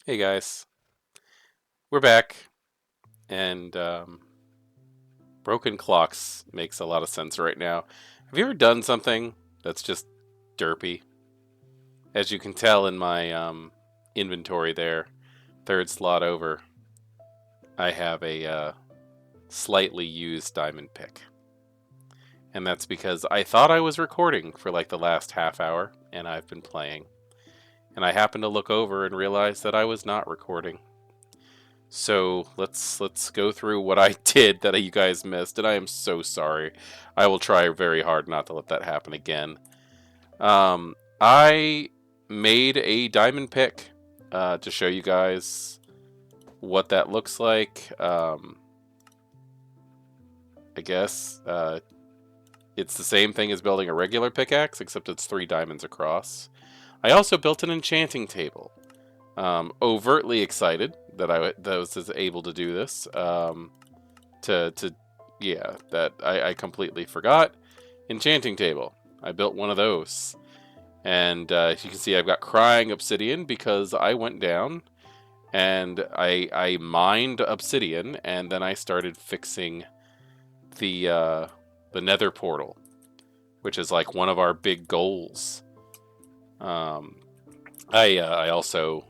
Hey guys, we're back, and broken clocks makes a lot of sense right now. Have you ever done something that's just derpy? As you can tell in my inventory there, third slot over, I have a slightly used diamond pick. And that's because I thought I was recording for like the last half hour, and I've been playing. And I happened to look over and realize that I was not recording. So let's go through what I did that you guys missed, and I am so sorry. I will try very hard not to let that happen again. I made a diamond pick to show you guys what that looks like. I guess it's the same thing as building a regular pickaxe, except it's 3 diamonds across. I also built an enchanting table. Overtly excited that I was able to do this. To yeah, that I completely forgot. Enchanting table. I built one of those. And as you can see, I've got crying obsidian because I went down and I mined obsidian, and then I started fixing the Nether Portal, which is like one of our big goals. Um, I also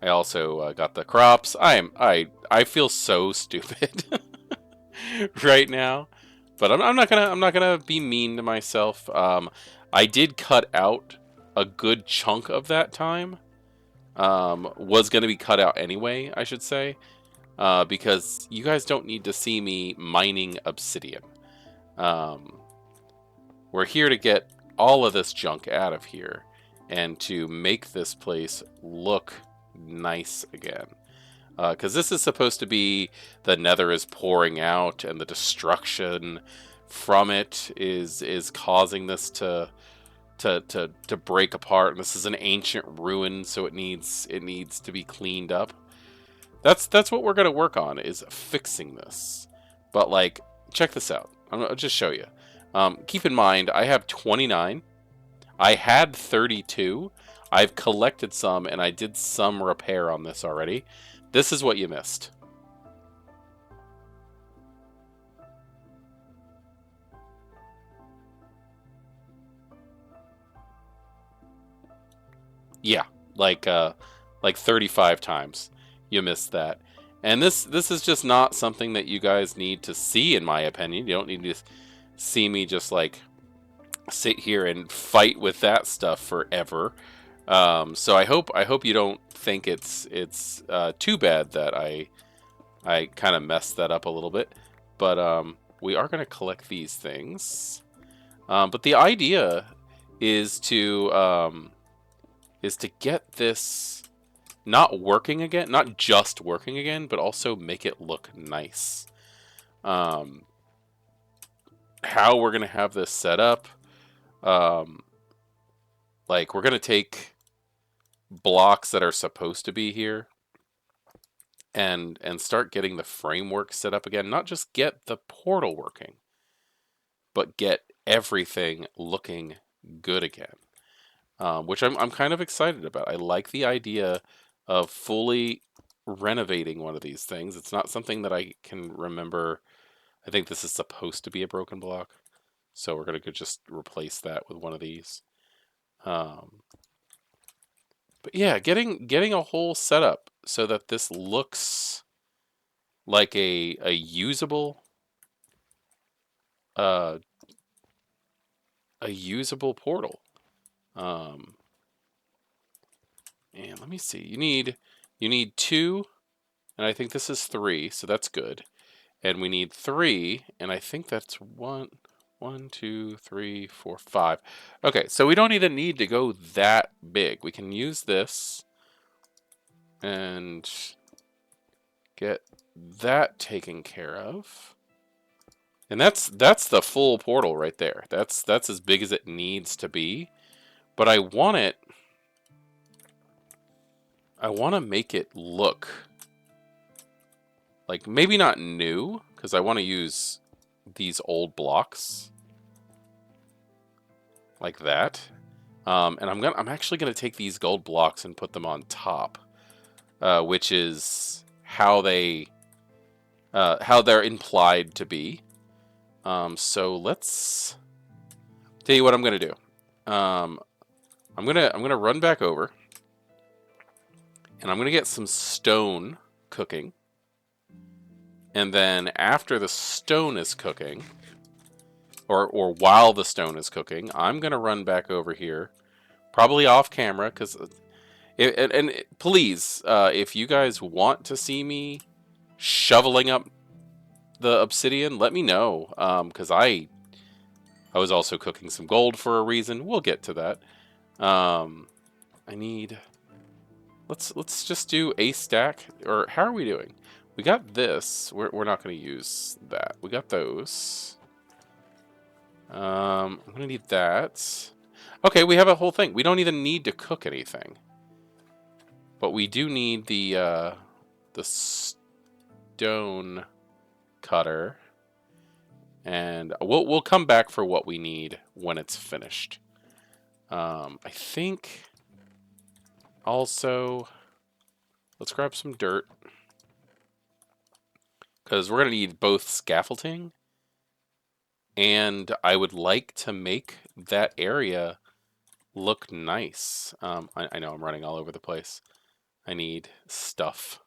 got the crops. I feel so stupid right now, but I'm not gonna be mean to myself. I did cut out a good chunk of that time. Was gonna be cut out anyway, I should say, because you guys don't need to see me mining obsidian. Um, we're here to get all of this junk out of here and to make this place look nice again. Because this is supposed to be the Nether is pouring out, and the destruction from it is causing this to break apart. And this is an ancient ruin, so it needs to be cleaned up. That's what we're gonna work on, is fixing this. But like, check this out. I'll just show you. Keep in mind, I have 29. I had 32. I've collected some, and I did some repair on this already. This is what you missed. Yeah, like 35 times you missed that. And this is just not something that you guys need to see, in my opinion. You don't need to see me just like sit here and fight with that stuff forever. So I hope you don't think it's too bad that I kind of messed that up a little bit. But we are going to collect these things. But the idea is to get this not working again, not just working again, but also make it look nice. Um, how we're gonna have this set up? Um, like, we're gonna take blocks that are supposed to be here and start getting the framework set up again. Not just get the portal working, but get everything looking good again. Which I'm kind of excited about. I like the idea of fully renovating one of these things. It's not something that I can remember. I think this is supposed to be a broken block, so we're gonna go just replace that with one of these. Um, but yeah, getting a whole setup so that this looks like a usable uh a usable portal. Um, and let me see. You need two, and I think this is three, so that's good. And we need three, and I think that's one, two, three, four, five. Okay, so we don't even need to go that big. We can use this and get that taken care of. And that's the full portal right there. That's as big as it needs to be. But I want to make it look like, maybe not new, because I want to use these old blocks like that. And I'm actually gonna take these gold blocks and put them on top. which is how they're implied to be. So let's tell you what I'm gonna do. Um, I'm gonna run back over, and I'm gonna get some stone cooking, and then after the stone is cooking, or while the stone is cooking, I'm gonna run back over here, probably off camera, because please, if you guys want to see me shoveling up the obsidian, let me know, because I was also cooking some gold for a reason. We'll get to that. I need. Let's just do a stack. Or how are we doing? We got this. We're not going to use that. We got those. I'm going to need that. Okay, we have a whole thing. We don't even need to cook anything, but we do need the stone cutter, and we'll come back for what we need when it's finished. I think also let's grab some dirt, because we're gonna need both scaffolding, and I would like to make that area look nice. I know I'm running all over the place. I need stuff.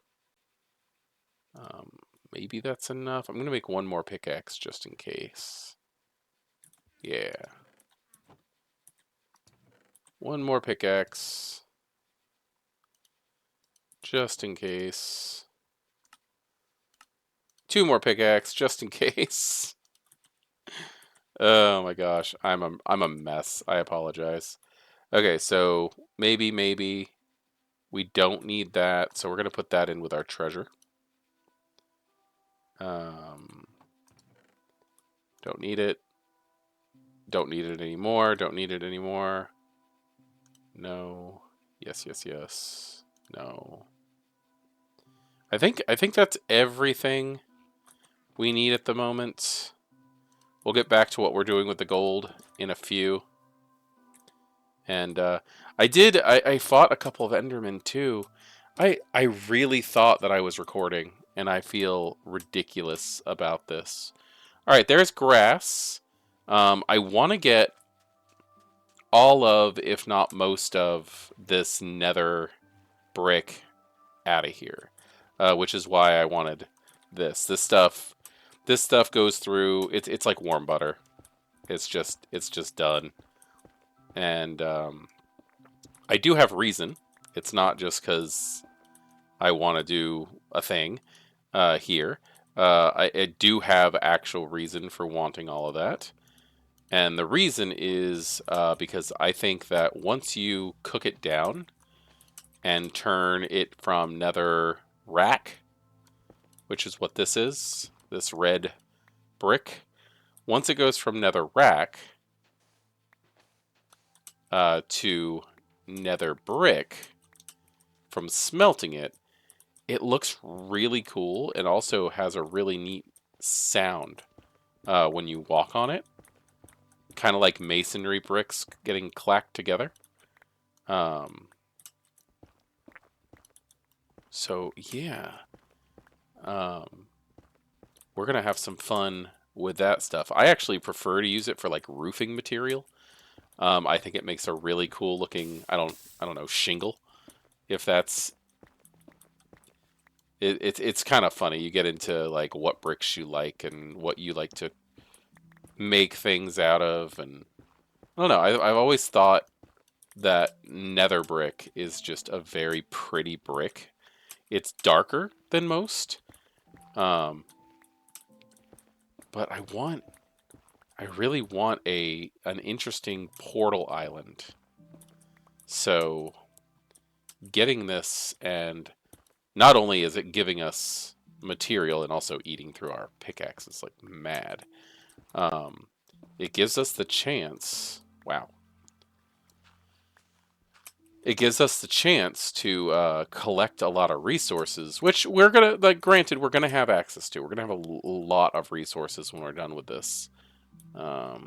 Maybe that's enough. I'm gonna make one more pickaxe just in case. Yeah. One more pickaxe. Just in case. Two more pickaxe just in case. Oh my gosh, I'm a mess. I apologize. Okay, so maybe we don't need that, so we're gonna put that in with our treasure. Um, don't need it. Don't need it anymore. Don't need it anymore. No. Yes, yes, yes. No. I think that's everything we need at the moment. We'll get back to what we're doing with the gold in a few. And I fought a couple of Endermen too. I really thought that I was recording, and I feel ridiculous about this. All right, there's grass. I want to get all of, if not most of, this nether brick out of here, which is why I wanted this. This stuff goes through. It's like warm butter. It's just done. And I do have reason. It's not just because I want to do a thing here. I do have actual reason for wanting all of that. And the reason is because I think that once you cook it down and turn it from nether rack, which is what this is, this red brick, once it goes from nether rack to nether brick, from smelting it, it looks really cool and also has a really neat sound when you walk on it. Kind of like masonry bricks getting clacked together. So yeah, we're gonna have some fun with that stuff. I actually prefer to use it for like roofing material. I think it makes a really cool looking, I don't know, shingle. If that's it's kind of funny. You get into like what bricks you like and what you like to make things out of, and I don't know. I've always thought that nether brick is just a very pretty brick. It's darker than most, um, but I really want an interesting portal island. So getting this, and not only is it giving us material and also eating through our pickaxes like mad, it gives us the chance. Wow. It gives us the chance to collect a lot of resources, which we're gonna, like, granted, we're gonna have access to. We're gonna have a lot of resources when we're done with this. I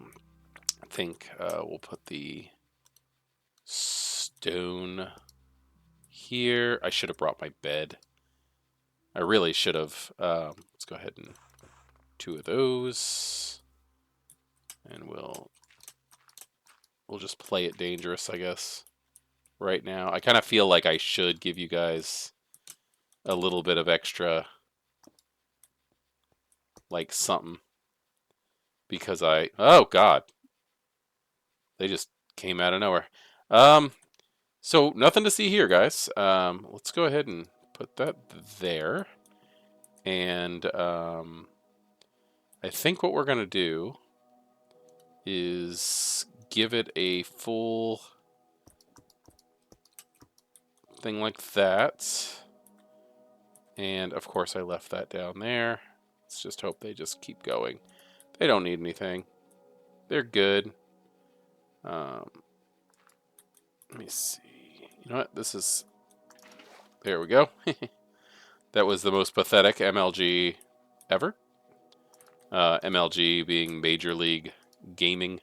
think we'll put the stone here. I should have brought my bed. I really should have. Let's go ahead and 2 of those. And we'll just play it dangerous, I guess, right now. I kind of feel like I should give you guys a little bit of extra, like, something. Because oh, God. They just came out of nowhere. So nothing to see here, guys. Let's go ahead and put that there. And I think what we're going to do is give it a full thing like that. And of course I left that down there. Let's just hope they just keep going. They don't need anything. They're good. Let me see. You know what? This is... There we go. That was the most pathetic MLG ever. MLG being Major League Gaming.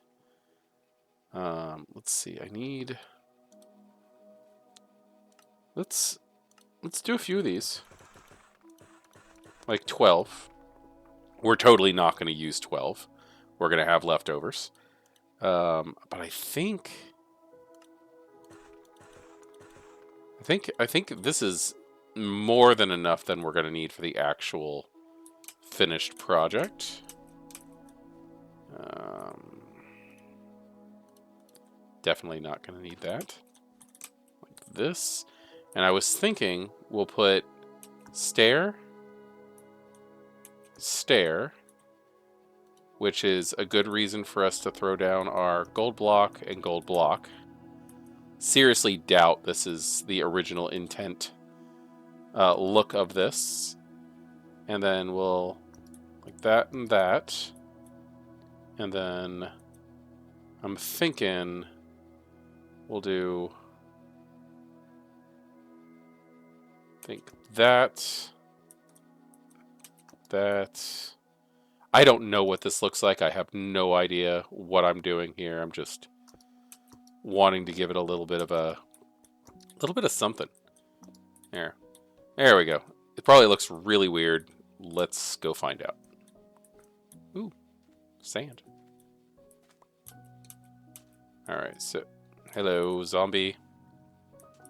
Let's see. I need... Let's do a few of these. Like 12. We're totally not going to use 12. We're going to have leftovers. But I think this is more than enough than we're going to need for the actual finished project. Definitely not going to need that. Like this. And I was thinking we'll put stair, which is a good reason for us to throw down our gold block and gold block. Seriously doubt this is the original intent look of this. And then we'll like that and that. And then I'm thinking we'll do that. I don't know what this looks like. I have no idea what I'm doing here. I'm just wanting to give it a little bit of something. There we go. It probably looks really weird. Let's go find out. Ooh, sand. Alright, so hello, zombie. I'm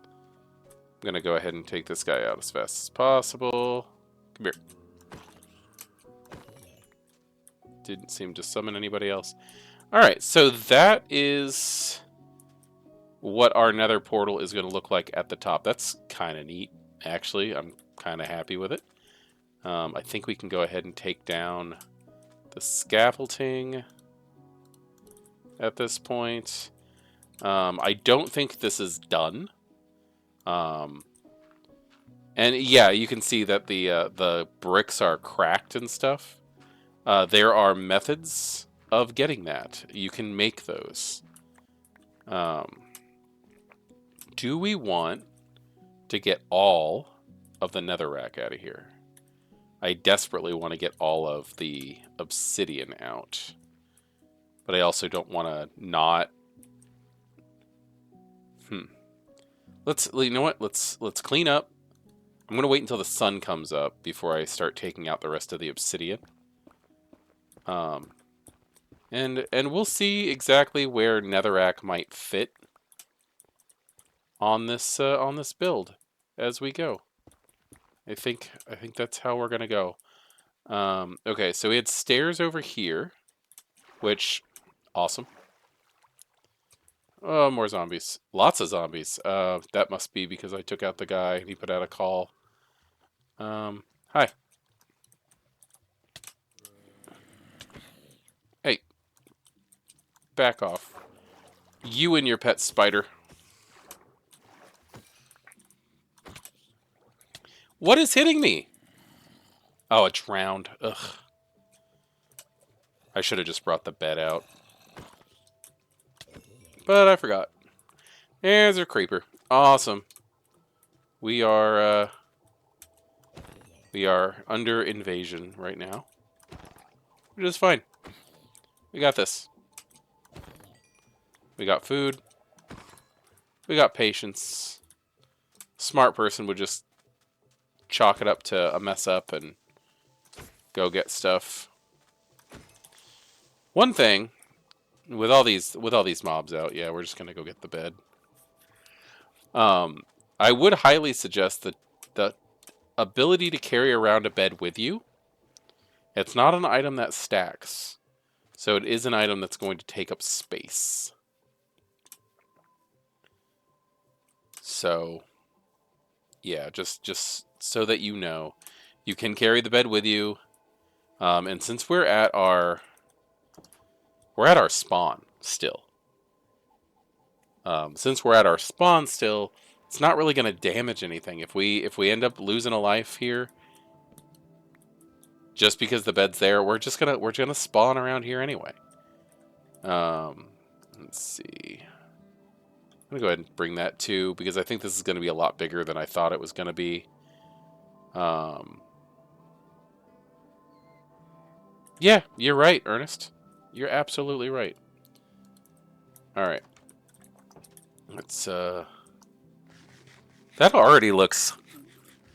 gonna go ahead and take this guy out as fast as possible. Come here. Didn't seem to summon anybody else. Alright, so that is what our nether portal is going to look like at the top. That's kind of neat, actually. I'm kind of happy with it. I think we can go ahead and take down the scaffolding at this point. I don't think this is done. And yeah, you can see that the bricks are cracked and stuff. There are methods of getting that. You can make those. Do we want to get all of the netherrack out of here? I desperately want to get all of the obsidian out. But I also don't want to not... you know what? Let's clean up. I'm going to wait until the sun comes up before I start taking out the rest of the obsidian. And we'll see exactly where netherrack might fit on this build as we go. I think that's how we're gonna go. Okay, so we had stairs over here, which awesome. Oh, more zombies. Lots of zombies. That must be because I took out the guy and he put out a call. Hi. Hey. Back off. You and your pet spider. What is hitting me? Oh, it drowned. Ugh. I should have just brought the bed out. But I forgot. There's a creeper. Awesome. We are under invasion right now. Which is fine. We got this. We got food. We got patience. Smart person would just chalk it up to a mess up and go get stuff. One thing with all these mobs out, yeah, we're just gonna go get the bed. I would highly suggest that the ability to carry around a bed with you. It's not an item that stacks, so it is an item that's going to take up space. So, yeah, just so that you know, you can carry the bed with you. And since we're at our spawn still, it's not really going to damage anything. If we end up losing a life here, just because the bed's there, we're gonna spawn around here anyway. Let's see. I'm gonna go ahead and bring that too, because I think this is gonna be a lot bigger than I thought it was gonna be. Yeah, you're right, Ernest. You're absolutely right. All right. Let's that already looks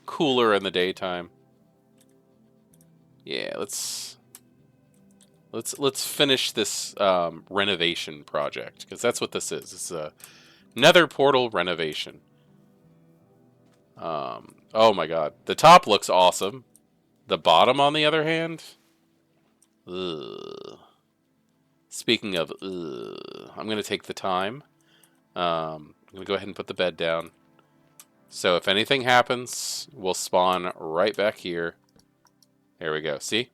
cooler in the daytime. Yeah, let's finish this renovation project, because that's what this is. It's a Nether Portal renovation. Oh my god, the top looks awesome. The bottom, on the other hand, ugh. Speaking of, I'm gonna take the time. I'm gonna go ahead and put the bed down. So if anything happens, we'll spawn right back here. There we go. See?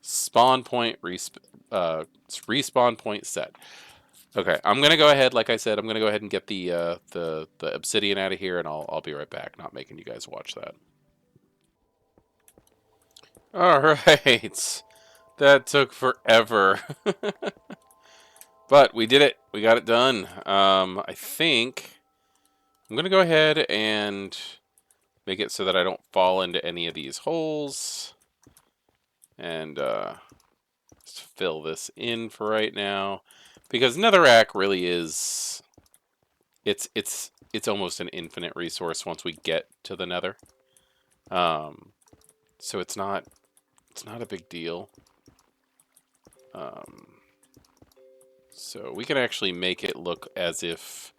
Spawn point, respawn point set. Okay, I'm gonna go ahead. Like I said, I'm gonna go ahead and get the obsidian out of here, and I'll be right back. Not making you guys watch that. All right, that took forever, but we did it. We got it done. I think I'm gonna go ahead and make it so that I don't fall into any of these holes, and just fill this in for right now, because netherrack really is it's almost an infinite resource once we get to the nether. So it's not a big deal. So we can actually make it look as if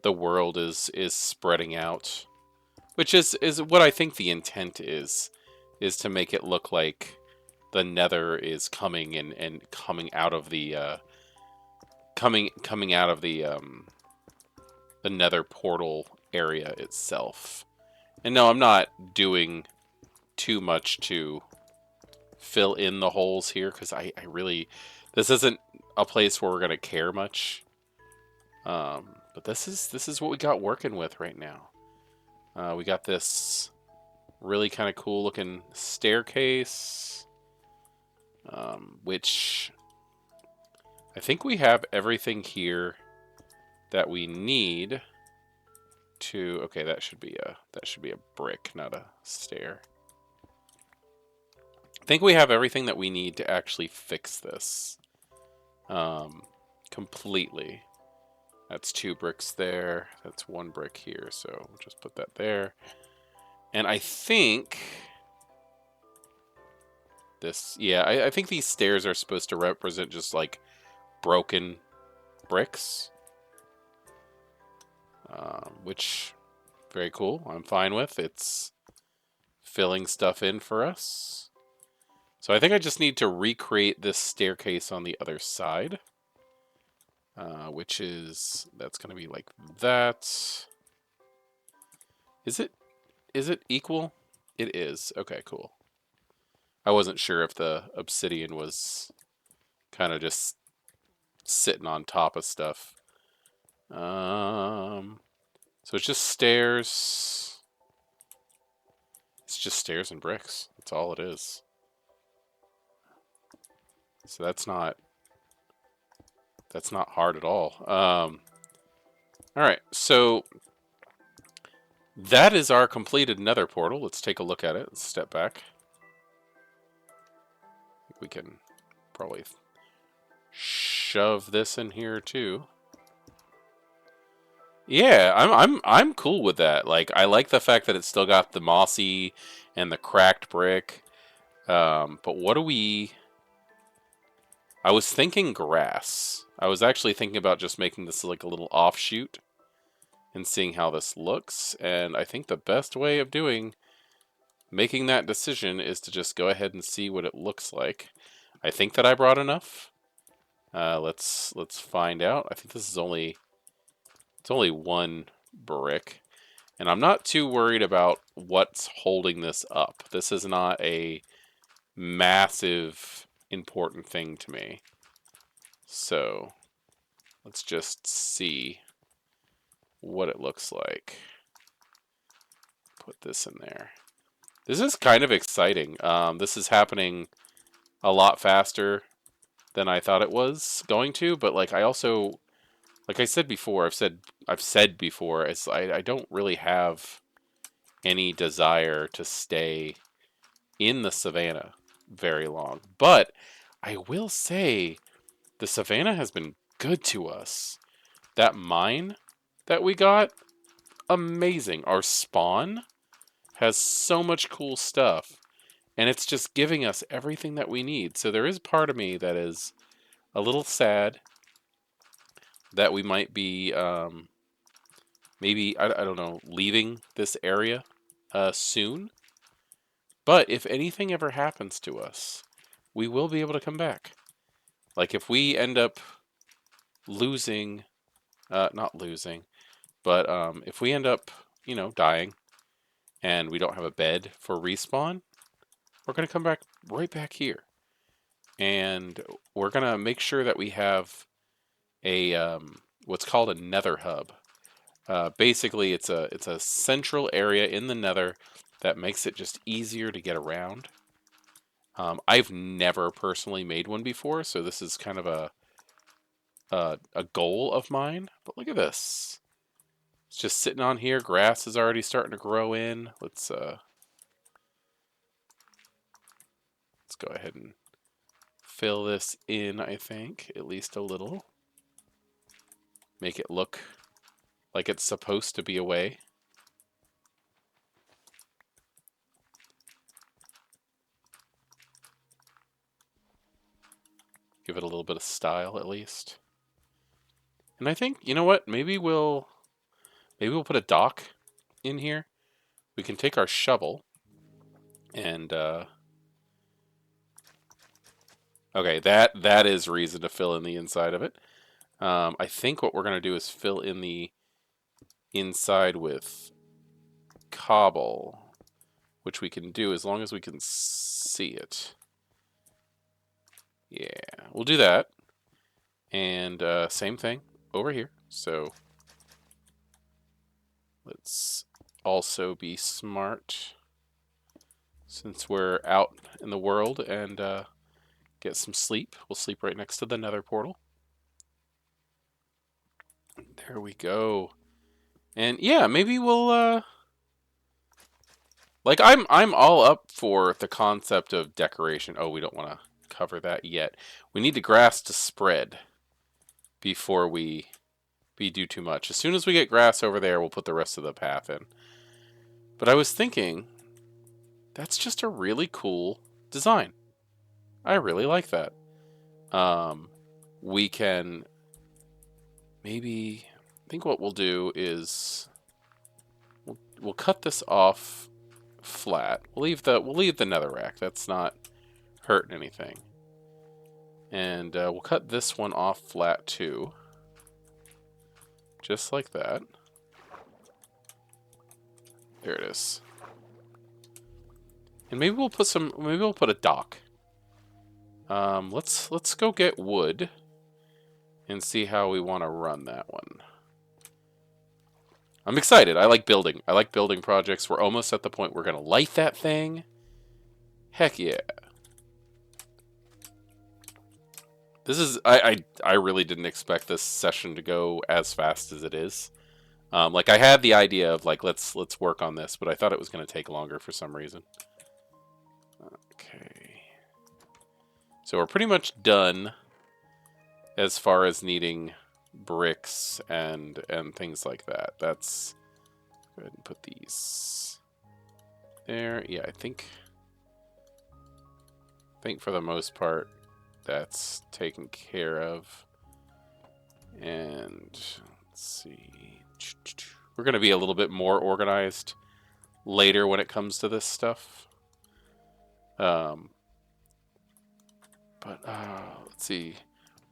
the world is spreading out, which is what I think the intent is to make it look like the nether is coming and coming out of the coming out of the nether portal area itself. And no, I'm not doing too much to fill in the holes here, because I really, this isn't a place where we're gonna care much. But this is what we got working with right now. We got this really kind of cool looking staircase, which I think we have everything here that we need to. Okay, that should be a brick, not a stair. I think we have everything that we need to actually fix this completely. That's 2 bricks there. That's 1 brick here, so we'll just put that there. And I think this, yeah, I think these stairs are supposed to represent just like broken bricks, which very cool. I'm fine with. It's filling stuff in for us. So I think I just need to recreate this staircase on the other side, which is, that's going to be like that. Is it equal? It is. Okay, cool. I wasn't sure if the obsidian was kind of just sitting on top of stuff. So it's just stairs. It's just stairs and bricks. That's all it is. So that's not hard at all. All right, so that is our completed nether portal. Let's take a look at it. Let's step back. We can probably shove this in here too. Yeah, I'm cool with that. Like, I like the fact that it's still got the mossy and the cracked brick. But what do we? I was thinking grass. I was actually thinking about just making this like a little offshoot and seeing how this looks. And I think the best way of making that decision is to just go ahead and see what it looks like. I think that I brought enough. Let's find out. I think this is only one brick. And I'm not too worried about what's holding this up. This is not a massive important thing to me. So let's just see what it looks like. Put this in there. This is kind of exciting. This is happening a lot faster than I thought it was going to, but like I also, like I said before, I've said before, I don't really have any desire to stay in the savannah very long. But I will say the savannah has been good to us. That mine that we got, amazing. Our spawn has so much cool stuff, and it's just giving us everything that we need. So there is part of me that is a little sad that we might be maybe I don't know, leaving this area soon. But if anything ever happens to us, we will be able to come back. Like if we end up losing, not losing, but if we end up, dying and we don't have a bed for respawn, we're going to come back right back here. And we're going to make sure that we have a what's called a nether hub. Basically, it's a central area in the nether that makes it just easier to get around. I've never personally made one before, so this is kind of a goal of mine. But look at this. It's just sitting on here. Grass is already starting to grow in. Let's go ahead and fill this in, I think, at least a little. Make it look like it's supposed to be a way. Give it a little bit of style at least. And I think, you know what? Maybe we'll put a dock in here. We can take our shovel and okay, that is reason to fill in the inside of it. I think what we're gonna do is fill in the inside with cobble, which we can do as long as we can see it. Yeah, we'll do that. And same thing over here. So let's also be smart since we're out in the world and get some sleep. We'll sleep right next to the Nether Portal. There we go. And yeah, maybe we'll like I'm all up for the concept of decoration. Oh, we don't want to cover that yet. We need the grass to spread before we do too much. As soon as we get grass over there, we'll put the rest of the path in. But I was thinking, that's just a really cool design. I really like that. We can maybe, I think what we'll do is we'll cut this off flat. We'll leave the netherrack. That's not hurting anything. And we'll cut this one off flat too. Just like that. There it is. And maybe we'll put a dock. Let's go get wood and see how we want to run that one. I'm excited. I like building. I like building projects. We're almost at the point we're gonna light that thing. Heck yeah. This is I really didn't expect this session to go as fast as it is. Like I had the idea of like let's work on this, but I thought it was gonna take longer for some reason. Okay. So we're pretty much done as far as needing bricks and things like that. That's, go ahead and put these there. Yeah, I think for the most part that's taken care of. And let's see, we're going to be a little bit more organized later when it comes to this stuff. But let's see.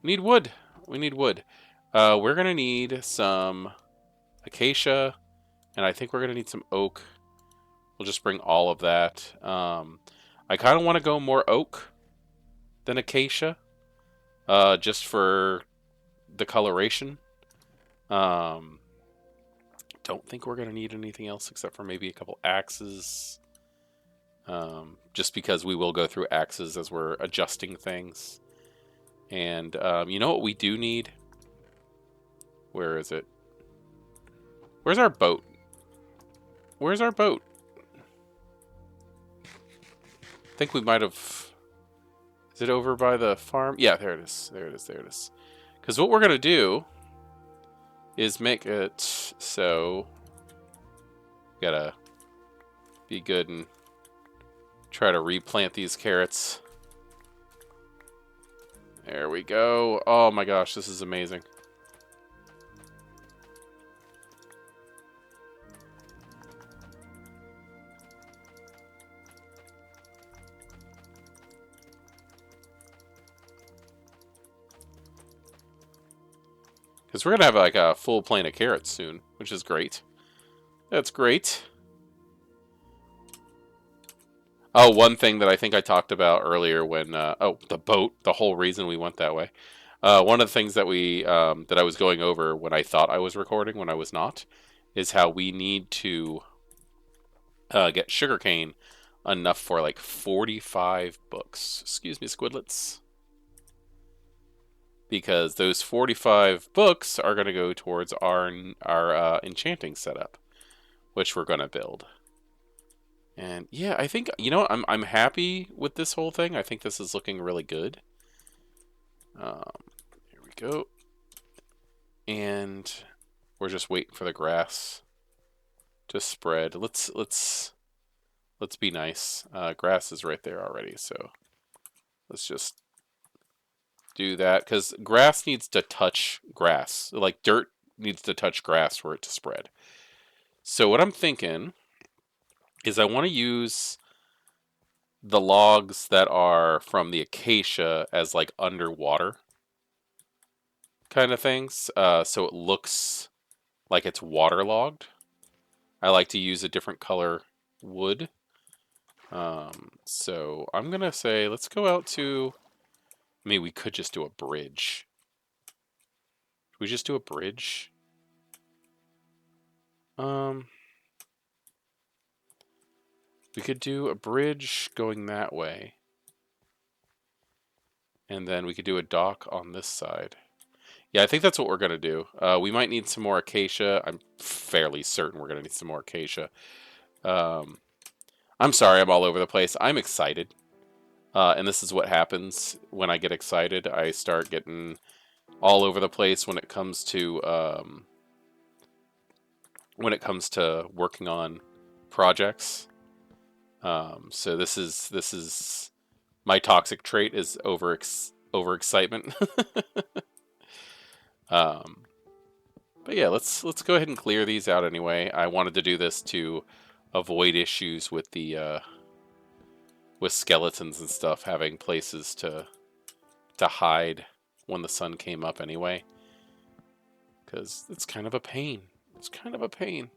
We need wood. We need wood. We're going to need some acacia, and I think we're going to need some oak. We'll just bring all of that. I kind of want to go more oak than acacia, just for the coloration. Don't think we're going to need anything else except for maybe a couple axes. Just because we will go through axes as we're adjusting things. And you know what we do need? Where is it? Where's our boat? Where's our boat? I think we might have... Is it over by the farm? Yeah, there it is. There it is. There it is. Because what we're going to do is make it so... Gotta be good and try to replant these carrots. There we go. Oh my gosh, this is amazing. Because we're going to have like a full plane of carrots soon, which is great. That's great. Oh, one thing that I think I talked about earlier when... oh, the boat. The whole reason we went that way. One of the things that we that I was going over when I thought I was recording, when I was not, is how we need to get sugarcane enough for like 45 books. Excuse me, squidlets. Because those 45 books are going to go towards our enchanting setup, which we're going to build. And yeah, I think, you know, I'm happy with this whole thing. I think this is looking really good. Here we go. And we're just waiting for the grass to spread. Let's be nice. Grass is right there already, so let's just do that, because grass needs to touch grass. Like dirt needs to touch grass for it to spread. So what I'm thinking is I want to use the logs that are from the acacia as like underwater kind of things, so it looks like it's waterlogged. I like to use a different color wood. So I'm gonna say let's go out to... I mean, we could just do a bridge. Should we just do a bridge? We could do a bridge going that way. And then we could do a dock on this side. Yeah, I think that's what we're going to do. We might need some more acacia. I'm fairly certain we're going to need some more acacia. I'm sorry, I'm all over the place. I'm excited. And this is what happens when I get excited. I start getting all over the place when it comes to working on projects. So this is my toxic trait, is overexcitement. But yeah, let's go ahead and clear these out anyway. I wanted to do this to avoid issues with the with skeletons and stuff having places to hide when the sun came up anyway, because it's kind of a pain. It's kind of a pain.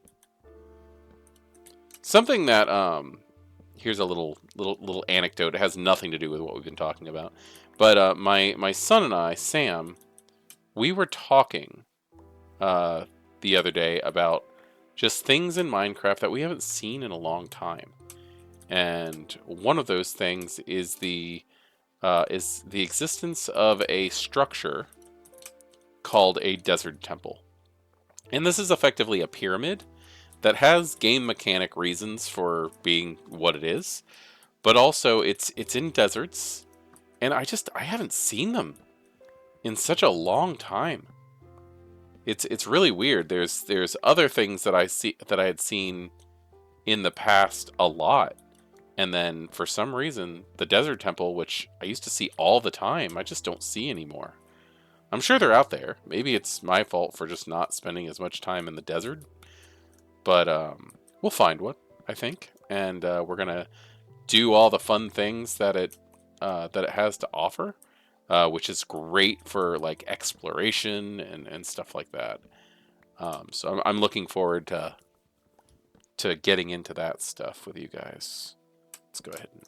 Something that here's a little anecdote. It has nothing to do with what we've been talking about, but my son and I, Sam, we were talking the other day about just things in Minecraft that we haven't seen in a long time. And one of those things is the existence of a structure called a desert temple. And this is effectively a pyramid that has game mechanic reasons for being what it is, but also it's in deserts, and I haven't seen them in such a long time. it's really weird. There's other things that I had seen in the past a lot, and then for some reason the desert temple, which I used to see all the time, I just don't see anymore. I'm sure they're out there. Maybe it's my fault for just not spending as much time in the desert, but we'll find one, I think, and we're gonna do all the fun things that it has to offer, which is great for like exploration and stuff like that. So I'm looking forward to getting into that stuff with you guys. Let's go ahead and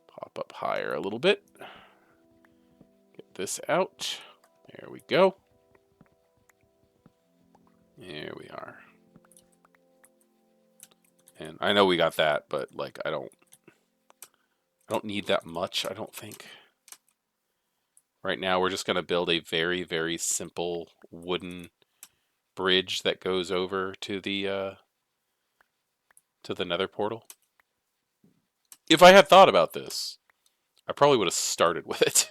pop up higher a little bit. Get this out. There we go. There we are. And I know we got that, but like I don't need that much, I don't think. Right now we're just going to build a very, very simple wooden bridge that goes over to the Nether Portal. If I had thought about this, I probably would have started with it,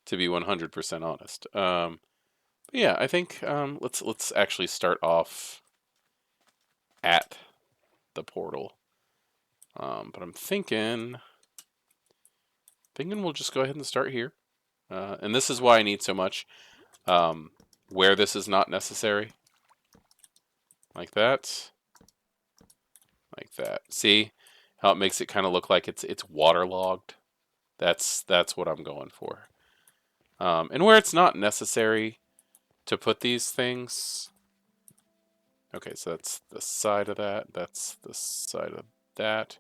to be 100% honest. But yeah, I think let's actually start off at the portal. But I'm thinking we'll just go ahead and start here. And this is why I need so much. Where this is not necessary, like that, like that. See how it makes it kind of look like it's waterlogged? That's what I'm going for. And where it's not necessary to put these things. Okay, so that's the side of that. That's the side of that.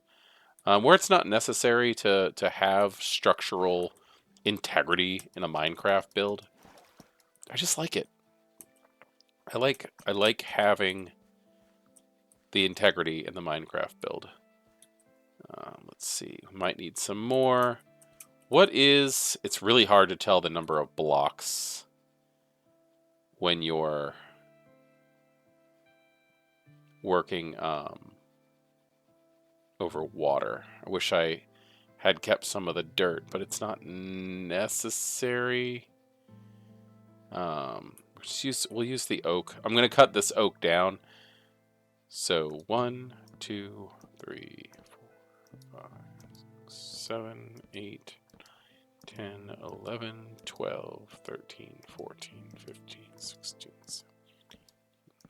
Where it's not necessary to have structural integrity in a Minecraft build, I just like it. I like having the integrity in the Minecraft build. Let's see. We might need some more. What is... It's really hard to tell the number of blocks when you're working over water. I wish I had kept some of the dirt, but it's not necessary. We'll use the oak. I'm going to cut this oak down. So 1, 2, 3, 4, 5, 6, 7, 8, 10, 11, 12, 13, 14, 15, 16, 17,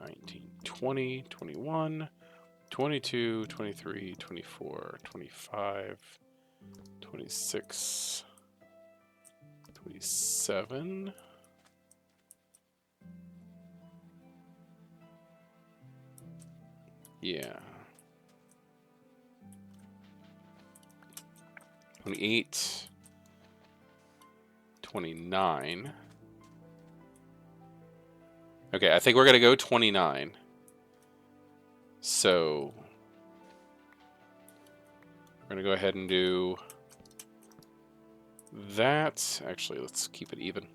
19, 20, 21, 22, 23, 24, 25, 26, 27. Yeah. 28, 29. Okay, I think we're going to go 29. So we're going to go ahead and do that. Actually, let's keep it even.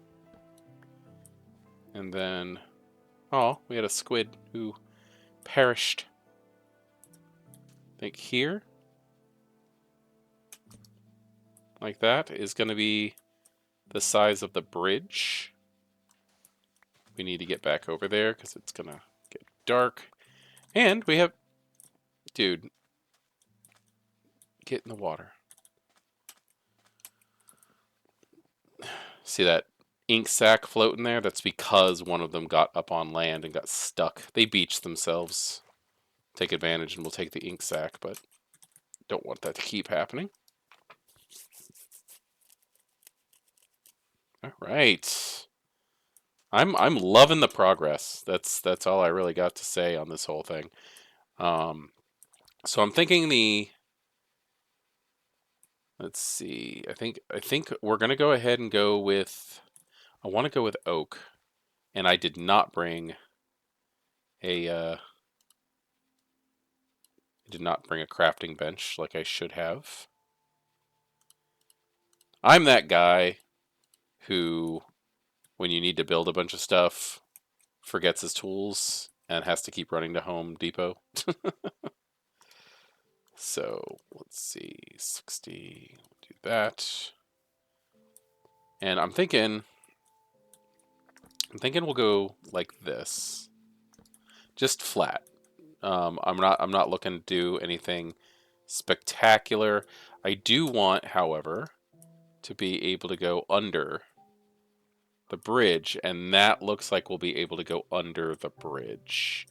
And then, oh, we had a squid who perished. I think here, like that, is going to be the size of the bridge. We need to get back over there because it's going to get dark. And we have... Dude, get in the water. See that ink sac floating there? That's because one of them got up on land and got stuck. They beached themselves. Take advantage and we'll take the ink sac, but don't want that to keep happening. All right. I'm loving the progress. That's all I really got to say on this whole thing. So I'm thinking let's see. I think we're gonna go ahead and go with... I want to go with oak, and I did not bring a crafting bench like I should have. I'm that guy who, when you need to build a bunch of stuff, forgets his tools and has to keep running to Home Depot. So let's see, 60, do that. And I'm thinking I'm thinking we'll go like this, just flat. I'm not looking to do anything spectacular. I do want, however, to be able to go under the bridge, and that looks like we'll be able to go under the bridge.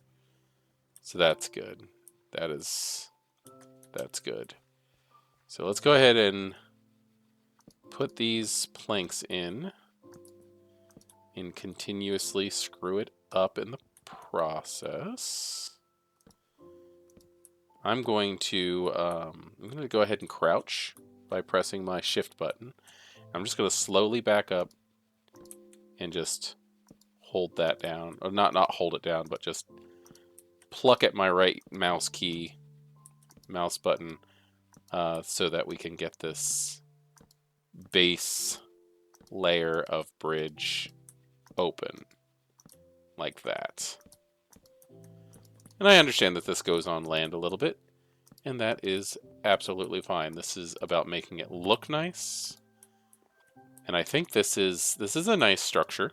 So that's good. That's good. So let's go ahead and put these planks in and continuously screw it up in the process. I'm going to go ahead and crouch by pressing my shift button. I'm just going to slowly back up and just hold that down. Or not hold it down, but just pluck at my right mouse button, so that we can get this base layer of bridge open like that. And I understand that this goes on land a little bit, and that is absolutely fine. This is about making it look nice. And I think this is a nice structure.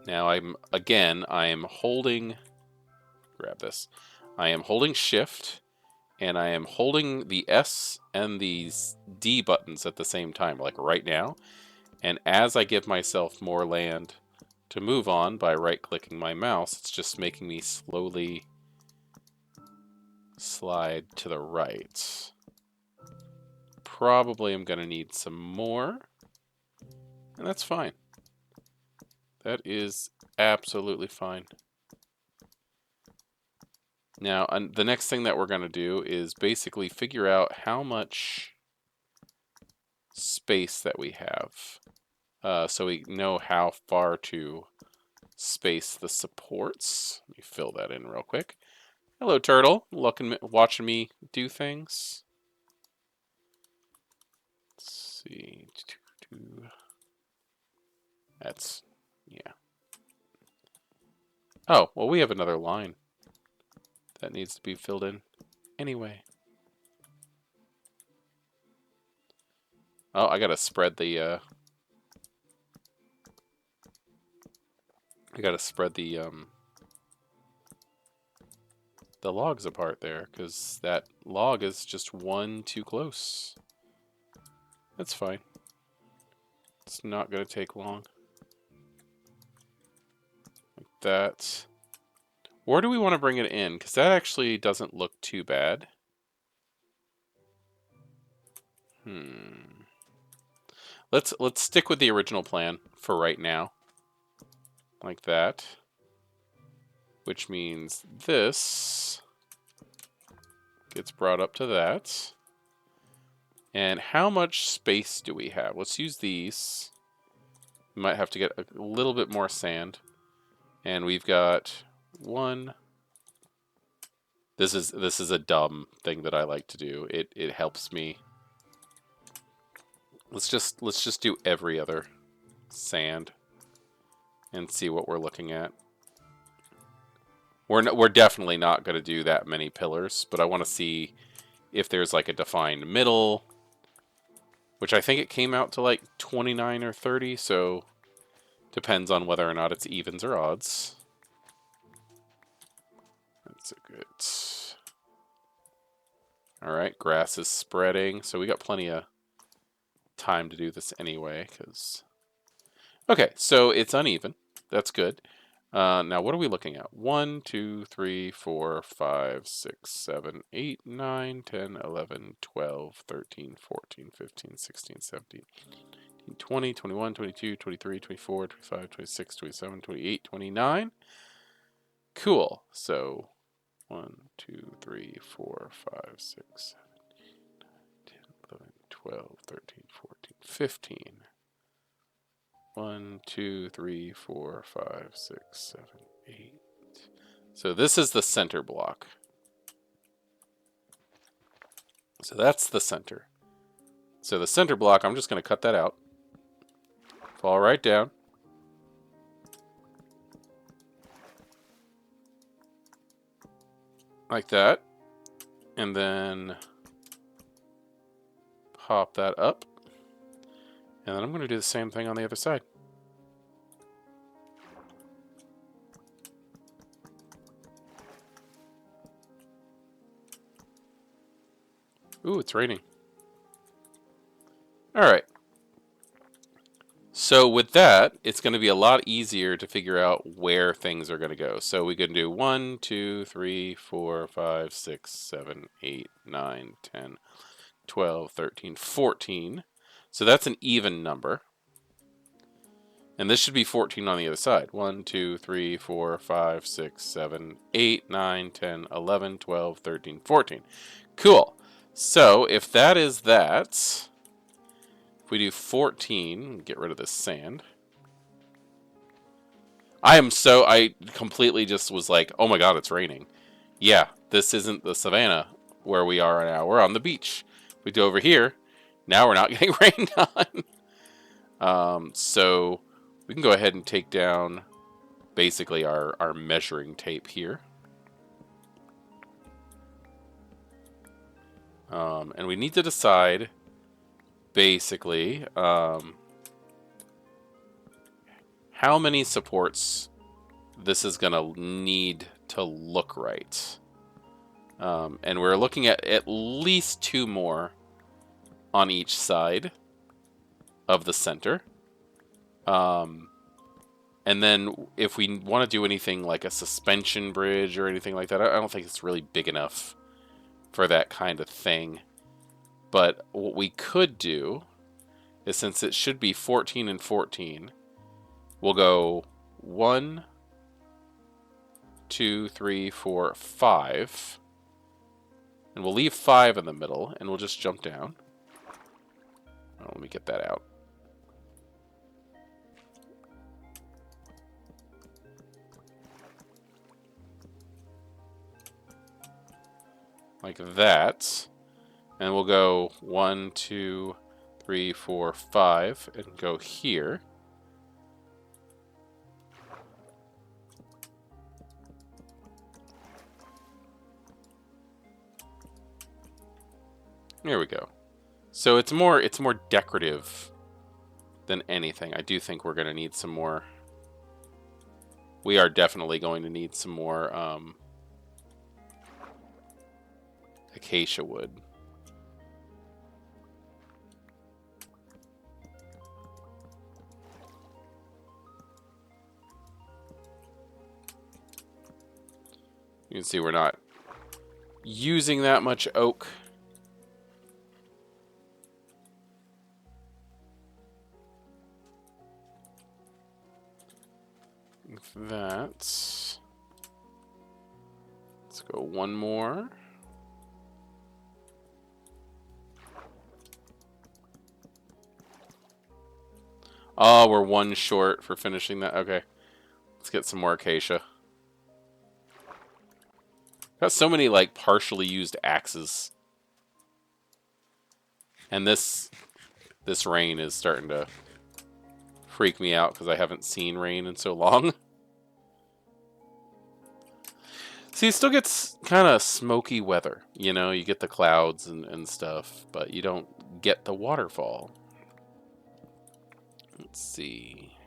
Now I am holding, grab this. I am holding shift, and I am holding the S and the D buttons at the same time, like right now. And as I give myself more land to move on by right-clicking my mouse, it's just making me slowly slide to the right. Probably I'm going to need some more, and that's fine. That is absolutely fine. Now, the next thing that we're going to do is basically figure out how much space that we have, so we know how far to space the supports. Let me fill that in real quick. Hello, turtle. Watching me do things. Let's see. That's, yeah. Oh, well, we have another line that needs to be filled in anyway. Oh, I gotta spread the the logs apart there, because that log is just one too close. That's fine. It's not gonna take long. Like that. Where do we want to bring it in? Because that actually doesn't look too bad. Let's stick with the original plan for right now. Like that. Which means this gets brought up to that. And how much space do we have? Let's use these. We might have to get a little bit more sand. And we've got one. This is a dumb thing that I like to do. It helps me. Let's just do every other sand and see what we're looking at. We're definitely not going to do that many pillars, but I want to see if there's like a defined middle, which I think it came out to like 29 or 30, so depends on whether or not it's evens or odds. That's a good. All right, grass is spreading, so we got plenty of time to do this anyway, because... Okay, so it's uneven. That's good. Now, what are we looking at? 1, 2, 3, 4, 5, 6, 7, 8, 9, 10, 11, 12, 13, 14, 15, 16, 17, 18, 20, 21, 22, 23, 24, 25, 26, 27, 28, 29. Cool. So 1, 2, 3, 4, 5, 6, 7, 8, 9, 10, 11, 12, 13, 14, 15. 1, 2, 3, 4, 5, 6, 7, 8. So this is the center block. So that's the center. So the center block, I'm just going to cut that out. Fall right down. Like that. And then pop that up. And then I'm going to do the same thing on the other side. Ooh, it's raining. Alright. So with that, it's going to be a lot easier to figure out where things are going to go. So we can do 1, 2, 3, 4, 5, 6, 7, 8, 9, 10, 12, 13, 14. So that's an even number. And this should be 14 on the other side. 1, 2, 3, 4, 5, 6, 7, 8, 9, 10, 11, 12, 13, 14. Cool. So if that is that, if we do 14, get rid of this sand. I completely just was like, oh my god, it's raining. Yeah, this isn't the savannah where we are now. We're on the beach. We go over here. Now we're not getting rained on. So we can go ahead and take down basically our measuring tape here. And we need to decide basically how many supports this is going to need to look right. And we're looking at least 2 more on each side of the center. And then if we want to do anything like a suspension bridge or anything like that, I don't think it's really big enough for that kind of thing. But what we could do is, since it should be 14 and 14, we'll go 1, 2, 3, 4, 5. And we'll leave 5 in the middle, and we'll just jump down. Oh, let me get that out. Like that. And we'll go 1, 2, 3, 4, 5, and go here. There we go. So it's more decorative than anything. I do think we're going to need some more. We are definitely going to need some more acacia wood. You can see we're not using that much oak. Let's go 1 more. Oh, we're 1 short for finishing that. Okay. Let's get some more acacia. Got so many like partially used axes. And this rain is starting to freak me out because I haven't seen rain in so long. See, it still gets kind of smoky weather. You know, you get the clouds and stuff, but you don't get the waterfall. Let's see.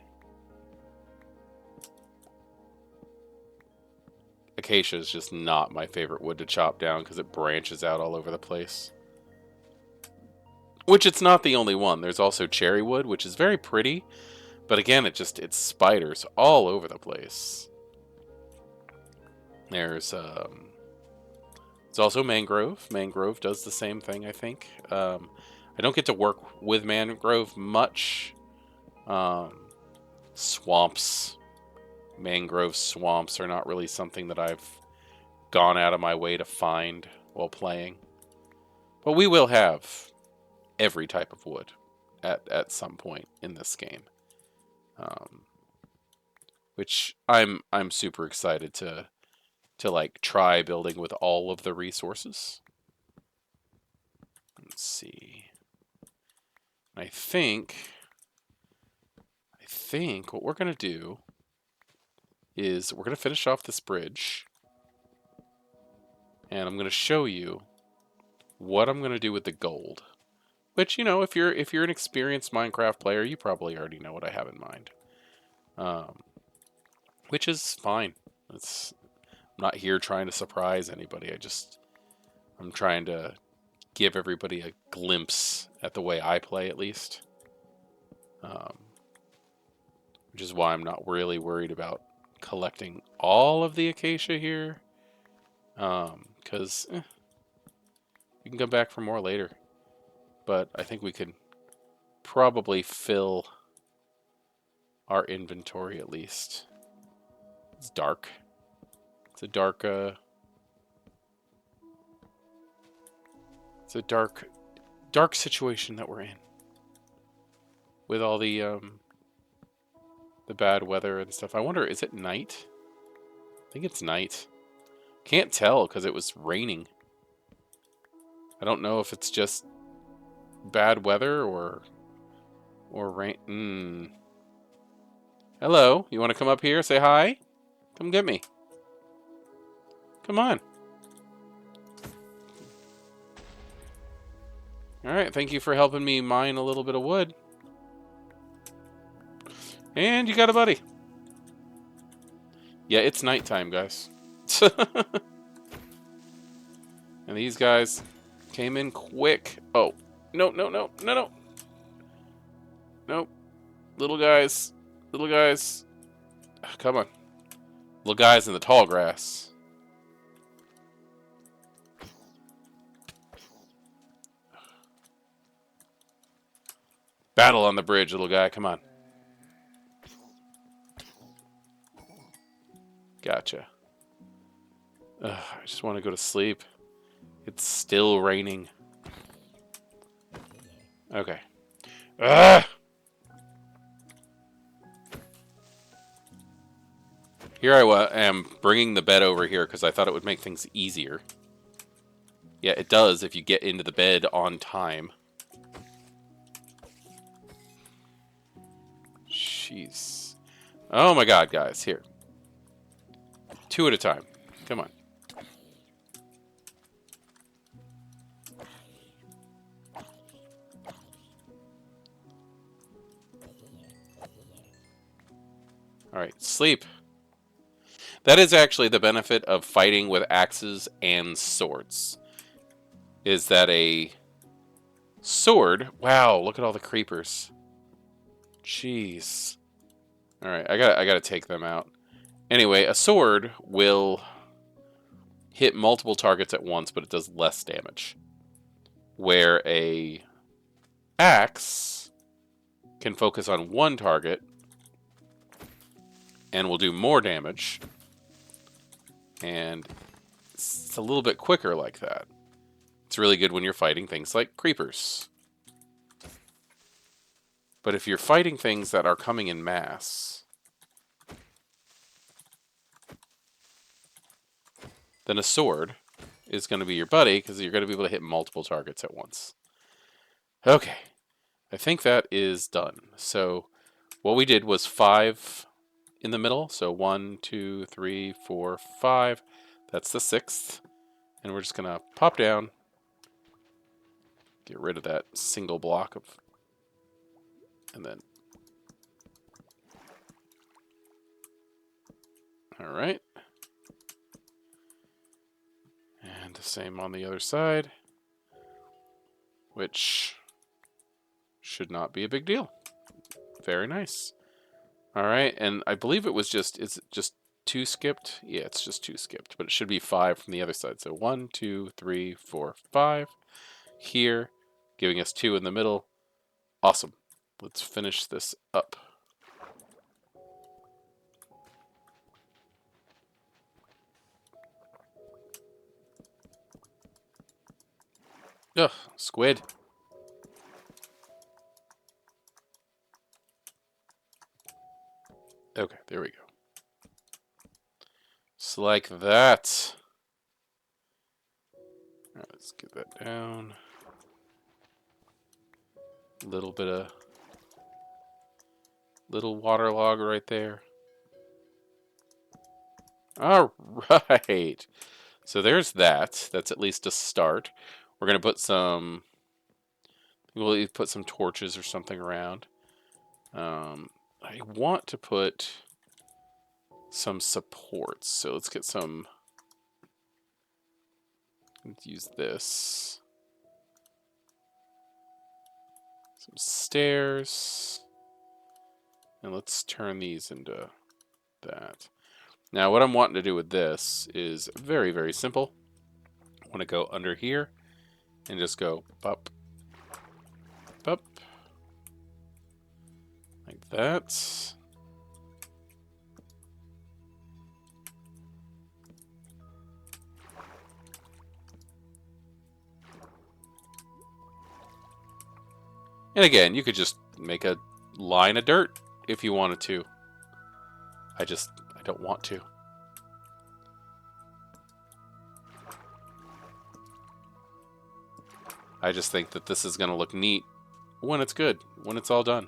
Acacia is just not my favorite wood to chop down because it branches out all over the place. Which it's not the only one. There's also cherry wood, which is very pretty. But again, it spiders all over the place. There's also mangrove. Mangrove does the same thing, I think. I don't get to work with mangrove much. Swamps. Mangrove swamps are not really something that I've gone out of my way to find while playing. But we will have every type of wood at some point in this game. Which I'm super excited to like try building with all of the resources. Let's see. I think what we're gonna do is we're gonna finish off this bridge, and I'm gonna show you what I'm gonna do with the gold. Which, you know, if you're an experienced Minecraft player, you probably already know what I have in mind. Which is fine. I'm not here trying to surprise anybody. I'm trying to give everybody a glimpse at the way I play, at least. Which is why I'm not really worried about collecting all of the acacia here. Because we can come back for more later. But I think we could probably fill our inventory at least. It's dark. It's a dark, dark situation that we're in. With all the bad weather and stuff. I wonder, is it night? I think it's night. Can't tell because it was raining. I don't know if it's just bad weather or rain. Hello, you want to come up here? Say hi? Come get me. Come on. Alright, thank you for helping me mine a little bit of wood. And you got a buddy. Yeah, it's nighttime, guys. And these guys came in quick. Oh, no. Nope. Little guys. Little guys. Come on. Little guys in the tall grass. Battle on the bridge, little guy. Come on. Gotcha. I just want to go to sleep. It's still raining. Okay. Here I am bringing the bed over here because I thought it would make things easier. Yeah, it does if you get into the bed on time. Jeez. Oh my god, guys. Here. 2 at a time. Come on. Alright, sleep. That is actually the benefit of fighting with axes and swords. Is that a sword... Wow, look at all the creepers. Jeez. Alright, I gotta take them out. Anyway, a sword will hit multiple targets at once, but it does less damage. Where a axe can focus on one target and will do more damage. And it's a little bit quicker like that. It's really good when you're fighting things like creepers. But if you're fighting things that are coming in mass, then a sword is going to be your buddy because you're going to be able to hit multiple targets at once. Okay, I think that is done. So what we did was 5 in the middle. So 1, 2, 3, 4, 5. That's the 6th. And we're just going to pop down. Get rid of that single block of... And then... Alright. And the same on the other side. Which should not be a big deal. Very nice. Alright, and I believe it was just... Is it just 2 skipped? Yeah, it's just 2 skipped. But it should be 5 from the other side. So 1, 2, 3, 4, 5. Here, giving us 2 in the middle. Awesome. Let's finish this up. Ugh, squid. Okay, there we go. Just like that. Alright, let's get that down. Little bit of... Little waterlog right there. Alright. So there's that. That's at least a start. We're going to put some... We'll put some torches or something around. I want to put some supports. So let's get some... Let's use this. Some stairs. And let's turn these into that. Now, what I'm wanting to do with this is very, very simple. I want to go under here and just go up, up, like that. And again, you could just make a line of dirt if you wanted to. I don't want to. I just think that this is going to look neat when it's good, when it's all done.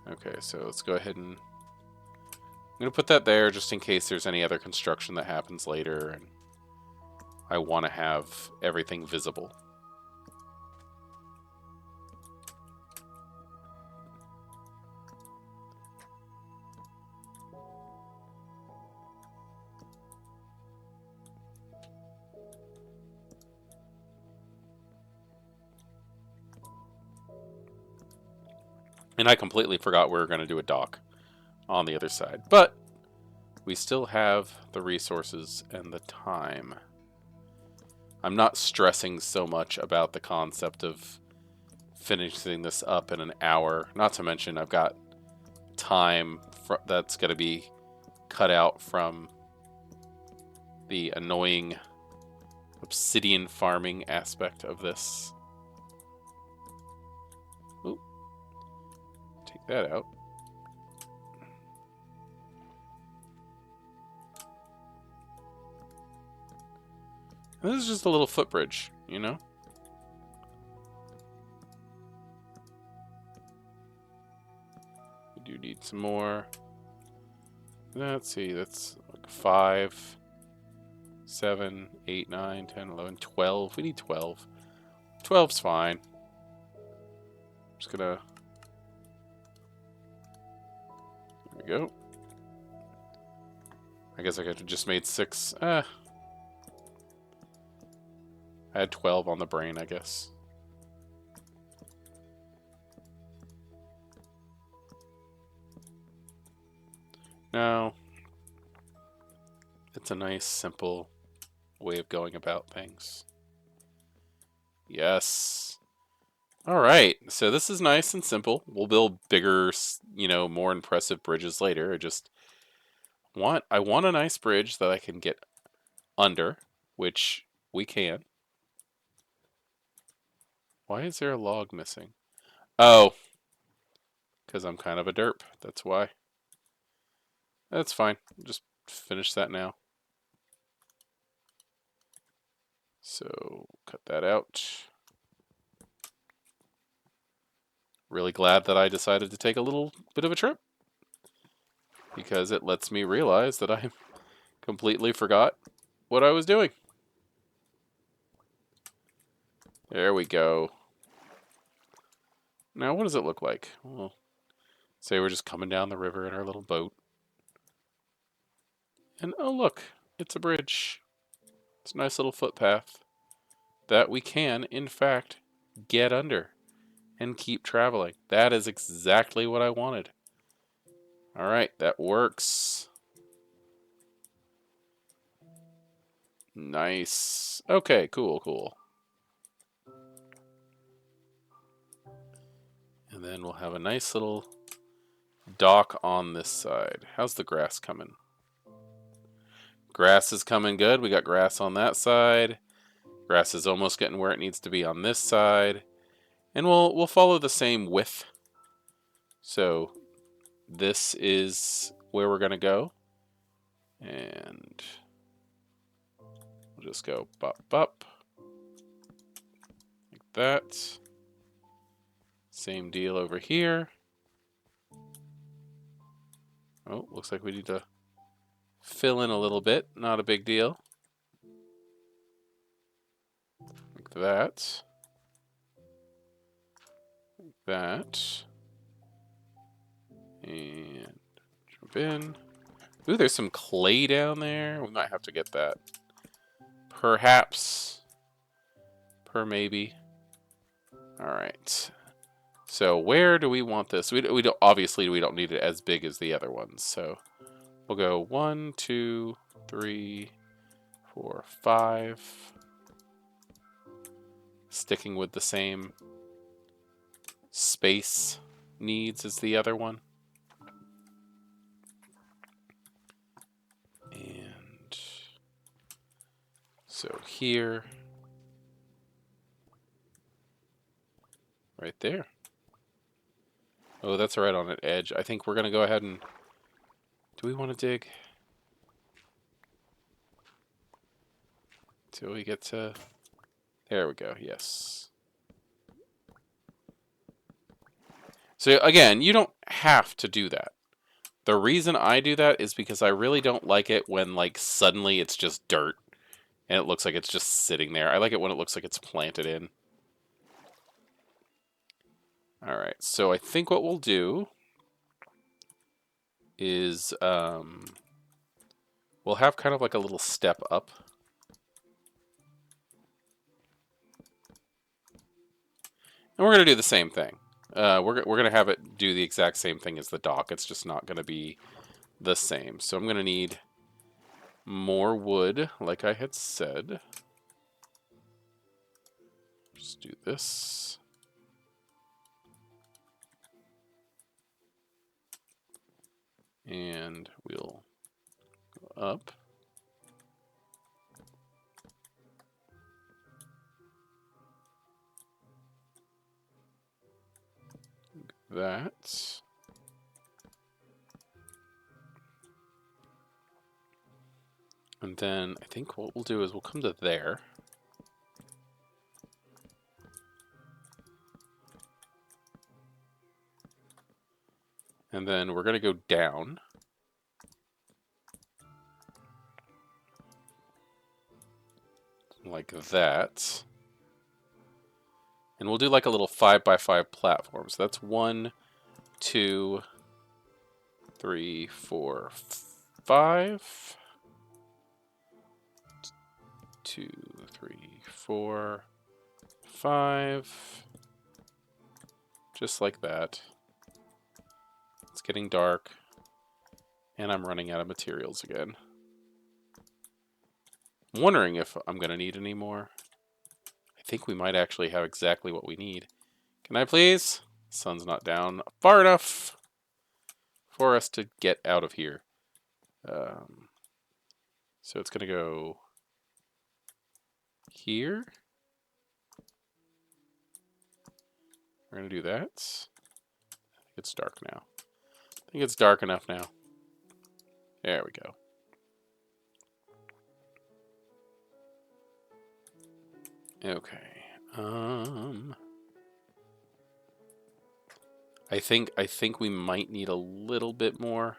Okay, so let's go ahead and... I'm going to put that there just in case there's any other construction that happens later, and I want to have everything visible. And I completely forgot we were going to do a dock on the other side. But we still have the resources and the time. I'm not stressing so much about the concept of finishing this up in an hour. Not to mention I've got time that's going to be cut out from the annoying obsidian farming aspect of this. Ooh. Take that out. And this is just a little footbridge, you know? We do need some more. Let's see, that's like 5, 7, 8, 9, 10, 11, 12. We need 12. 12's fine. Just gonna... There we go. I guess I could have just made 6. I had 12 on the brain, I guess. No. It's a nice, simple way of going about things. Yes. Alright, so this is nice and simple. We'll build bigger, you know, more impressive bridges later. I want a nice bridge that I can get under, which we can. Why is there a log missing? Oh, because I'm kind of a derp. That's why. That's fine. Just finish that now. So, cut that out. Really glad that I decided to take a little bit of a trip, because it lets me realize that I completely forgot what I was doing. There we go. Now, what does it look like? Well, say we're just coming down the river in our little boat. And oh look, it's a bridge. It's a nice little footpath that we can, in fact, get under and keep traveling. That is exactly what I wanted. Alright, that works. Nice. Okay, cool. And then we'll have a nice little dock on this side. How's the grass coming? Grass is coming good. We got grass on that side. Grass is almost getting where it needs to be on this side. And we'll follow the same width. So this is where we're going to go. And we'll just go bop. Like that. Same deal over here. Oh, looks like we need to fill in a little bit. Not a big deal. Like that. Like that. And jump in. Ooh, there's some clay down there. We might have to get that. Perhaps. Per maybe. All right. So where do we want this? We don't, obviously we don't need it as big as the other ones. So we'll go 1, 2, 3, 4, 5. Sticking with the same space needs as the other one. And so here, right there. Oh, that's right on an edge. I think we're going to go ahead and... Do we want to dig? Till we get to... There we go, yes. So again, you don't have to do that. The reason I do that is because I really don't like it when, like, suddenly it's just dirt and it looks like it's just sitting there. I like it when it looks like it's planted in. Alright, so I think what we'll do is we'll have kind of like a little step up. And we're going to do the same thing. We're going to have it do the exact same thing as the dock. It's just not going to be the same. So I'm going to need more wood, like I had said. Just do this. And we'll go up. That. And then I think what we'll do is we'll come to there. And then we're going to go down. Like that. And we'll do like a little 5x5 platform. So that's 1, 2, 3, 4, 5. 2, 3, 4, 5. Just like that. It's getting dark. And I'm running out of materials again. I'm wondering if I'm going to need any more. I think we might actually have exactly what we need. Can I please? Sun's not down far enough for us to get out of here. So it's going to go here. We're going to do that. It's dark now. I think it's dark enough now. There we go. Okay. I think we might need a little bit more.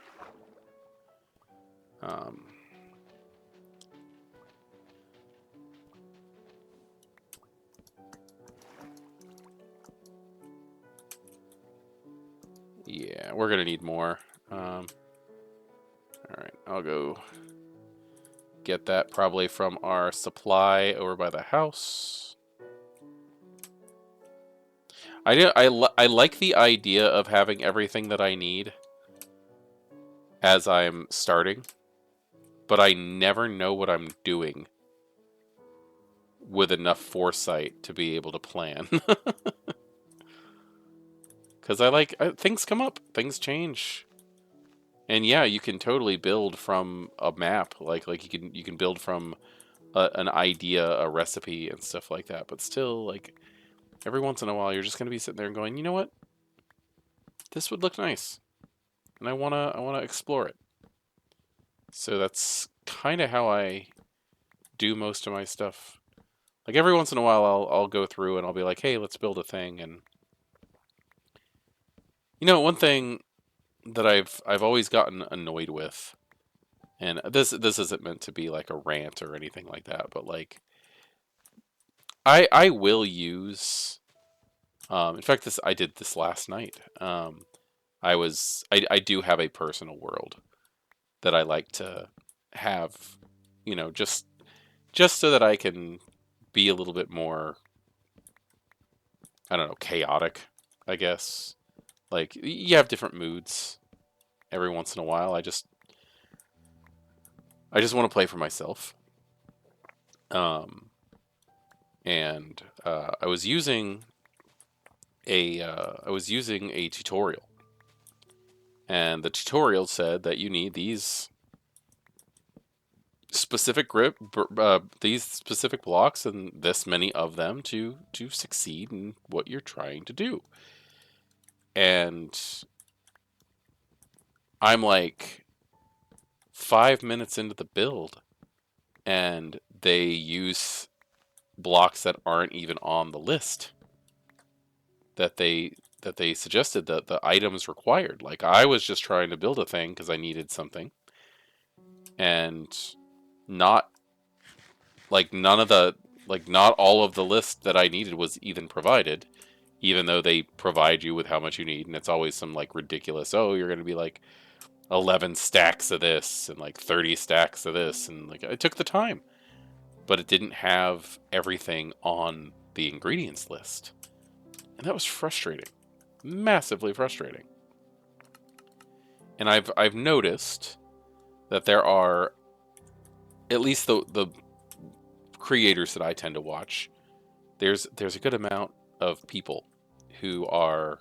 Yeah, we're gonna need more. All right, I'll go get that probably from our supply over by the house. I like the idea of having everything that I need as I'm starting, but I never know what I'm doing with enough foresight to be able to plan. Because things come up, things change, and yeah, you can totally build from a map, like you can build from an idea, a recipe, and stuff like that. But still, like every once in a while, you're just gonna be sitting there and going, you know what, this would look nice, and I wanna explore it. So that's kind of how I do most of my stuff. Like every once in a while, I'll go through and I'll be like, hey, let's build a thing, and you know, one thing that I've always gotten annoyed with, and this isn't meant to be like a rant or anything like that, but like I will use in fact I did this last night. I do have a personal world that I like to have, you know, just so that I can be a little bit more I don't know, chaotic, I guess. Like, you have different moods every once in a while. I just want to play for myself. Um, and I was using a tutorial, and the tutorial said that you need these specific blocks and this many of them to succeed in what you're trying to do. And I'm like 5 minutes into the build, and they use blocks that aren't even on the list that they suggested, that the items required. Like, I was just trying to build a thing because I needed something, and not none of the not all of the list that I needed was even provided, even though they provide you with how much you need, and it's always some like ridiculous, oh, you're going to be like 11 stacks of this and like 30 stacks of this, and like I took the time, but it didn't have everything on the ingredients list. And that was frustrating. Massively frustrating. And I've noticed that there are, at least the creators that I tend to watch, there's a good amount of people who are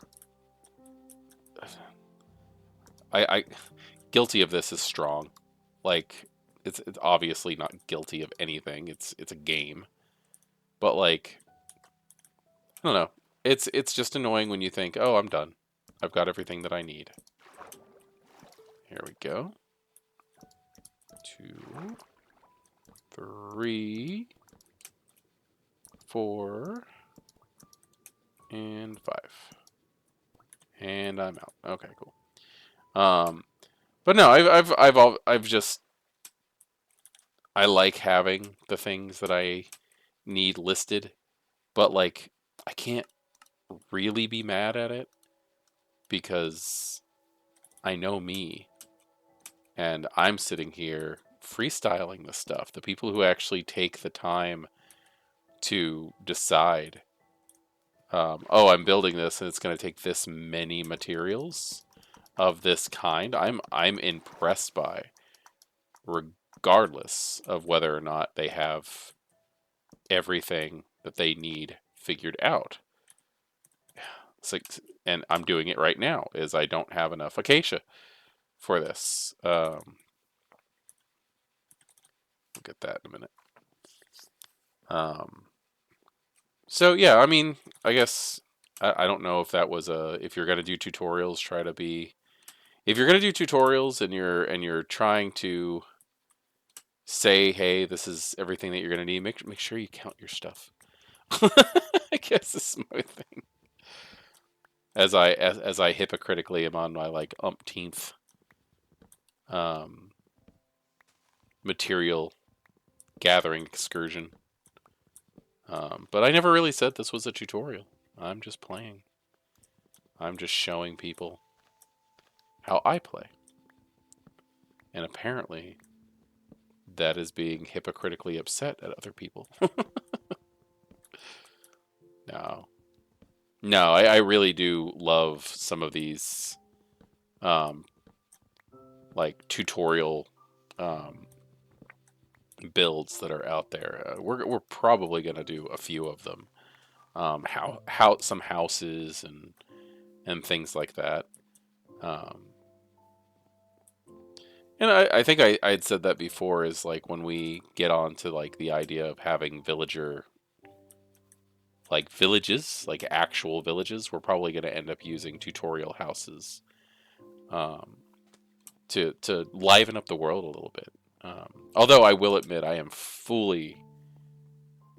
I guilty of this is strong. Like, it's obviously not guilty of anything. It's a game. But like, I don't know. It's just annoying when you think, "Oh, I'm done. I've got everything that I need." Here we go. 2, 3, 4, and 5. And I'm out. Okay, cool. But no, I've just, I like having the things that I need listed, but like, I can't really be mad at it because I know me, and I'm sitting here freestyling this stuff. The people who actually take the time to decide, oh, I'm building this and it's going to take this many materials of this kind, I'm impressed by, regardless of whether or not they have everything that they need figured out. It's like, and I'm doing it right now, is I don't have enough acacia for this. We'll get that in a minute. Um, so yeah, I mean, I guess I don't know if that was a, if you're gonna do tutorials, try to be, if you're gonna do tutorials and you're trying to say, hey, this is everything that you're gonna need, make sure you count your stuff. I guess this is my thing. As I hypocritically am on my like umpteenth um, material gathering excursion. But I never really said this was a tutorial. I'm just playing. I'm just showing people how I play. And apparently, that is being hypocritically upset at other people. No. No, I really do love some of these um, like tutorial um, builds that are out there. We're probably going to do a few of them. How some houses and things like that. Um, and I think I had said that before, is like when we get on to like the idea of having villages, like actual villages, we're probably going to end up using tutorial houses um, to liven up the world a little bit. Although I will admit, I am fully,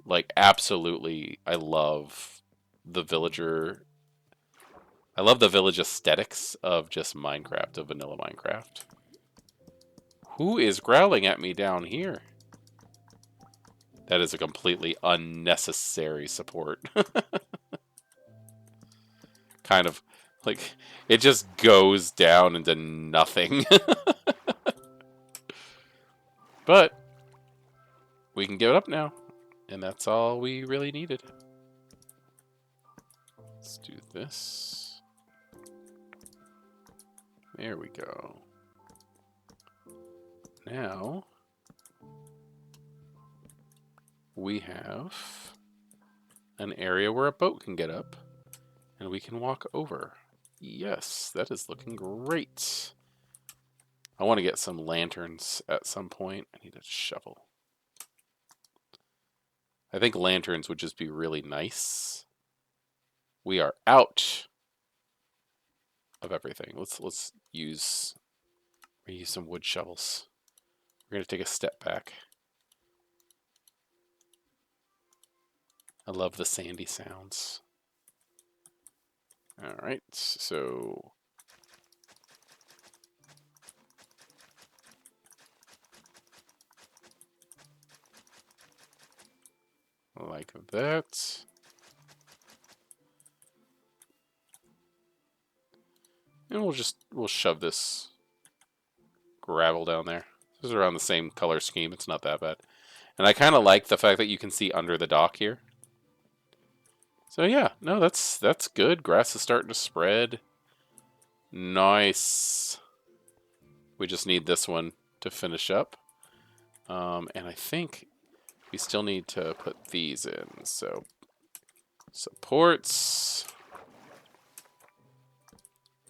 like, absolutely, the villager. I love the village aesthetics of just Minecraft, of vanilla Minecraft. Who is growling at me down here? That is a completely unnecessary support. Kind of like, it just goes down into nothing. But we can give it up now, and that's all we really needed. Let's do this. There we go. Now we have an area where a boat can get up and we can walk over. Yes, that is looking great. I want to get some lanterns at some point. I need a shovel. I think lanterns would just be really nice. We are out of everything. Let's use some wood shovels. We're gonna take a step back. I love the sandy sounds. All right, so like that. And we'll shove this gravel down there. This is around the same color scheme. It's not that bad. And I kind of like the fact that you can see under the dock here. So yeah, no, that's good. Grass is starting to spread. Nice. We just need this one to finish up. And I think we still need to put these in. So supports.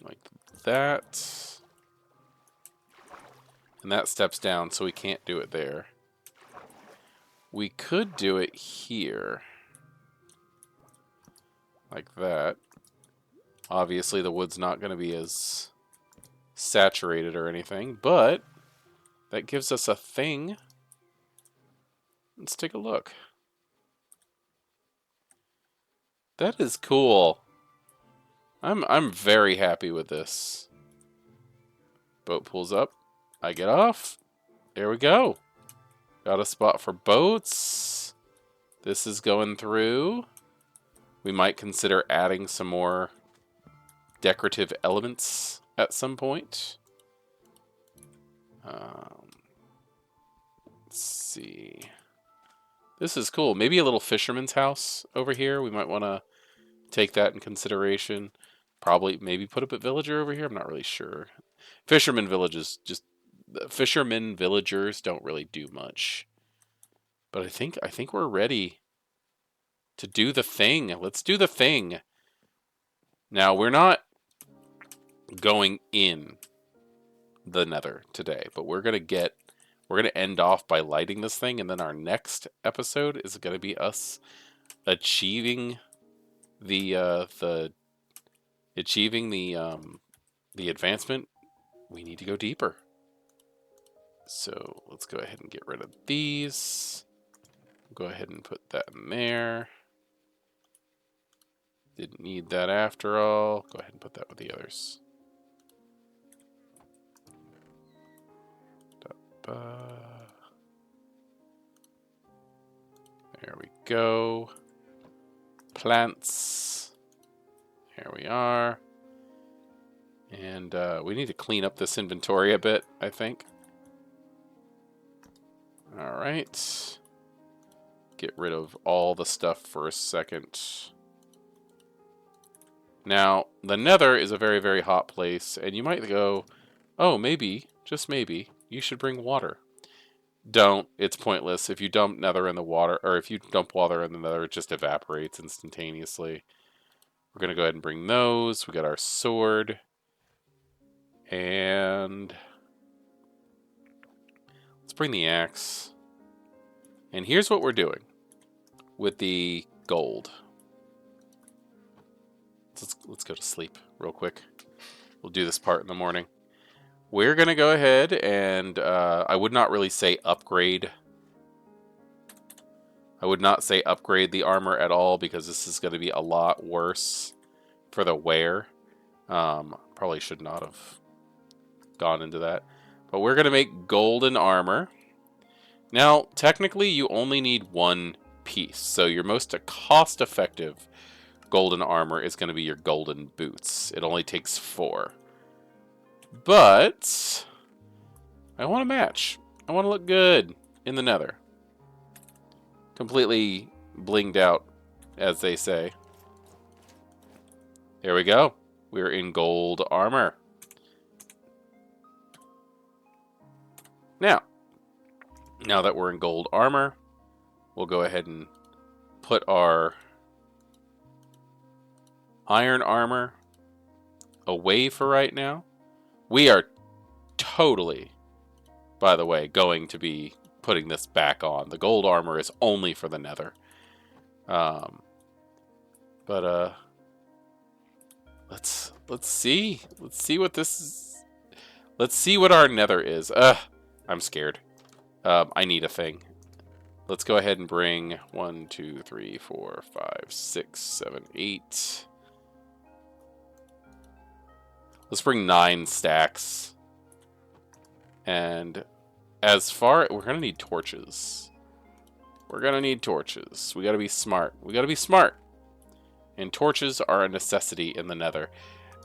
Like that. And that steps down, so we can't do it there. We could do it here. Like that. Obviously, the wood's not going to be as saturated or anything, but that gives us a thing. Let's take a look. That is cool. I'm very happy with this. Boat pulls up. I get off. There we go. Got a spot for boats. This is going through. We might consider adding some more decorative elements at some point. Let's see. This is cool. Maybe a little fisherman's house over here. We might want to take that in consideration. Probably maybe put up a villager over here. I'm not really sure. Fisherman villagers don't really do much. But I think we're ready to do the thing. Let's do the thing. Now, we're not going in the Nether today, but we're going to end off by lighting this thing, and then our next episode is going to be us achieving the advancement. We need to go deeper. So let's go ahead and get rid of these. Go ahead and put that in there. Didn't need that after all. Go ahead and put that with the others. There we go. Plants. Here we are. And we need to clean up this inventory a bit, I think. All right. Get rid of all the stuff for a second. Now, the Nether is a very, very hot place, and you might go, oh, maybe, just maybe, you should bring water. Don't. It's pointless. If you dump Nether in the water, or if you dump water in the Nether, it just evaporates instantaneously. We're going to go ahead and bring those. We got our sword. And let's bring the axe. And here's what we're doing with the gold. Let's go to sleep real quick. We'll do this part in the morning. We're going to go ahead and I would not really say upgrade. I would not say upgrade the armor at all, because this is going to be a lot worse for the wear. Probably should not have gone into that. But we're going to make golden armor. Now, technically, you only need one piece. So your most cost-effective golden armor is going to be your golden boots. It only takes 4. But I want to match. I want to look good in the Nether. Completely blinged out, as they say. There we go. We're in gold armor. Now that we're in gold armor, we'll go ahead and put our iron armor away for right now. We are totally, by the way, going to be putting this back on. The gold armor is only for the nether. Let's see. Let's see what this is. Let's see what our nether is. I'm scared. I need a thing. Let's go ahead and bring 1, 2, 3, 4, 5, 6, 7, 8. Let's bring 9 stacks. And we're gonna need torches. We're gonna need torches. We gotta be smart. We gotta be smart. And torches are a necessity in the nether.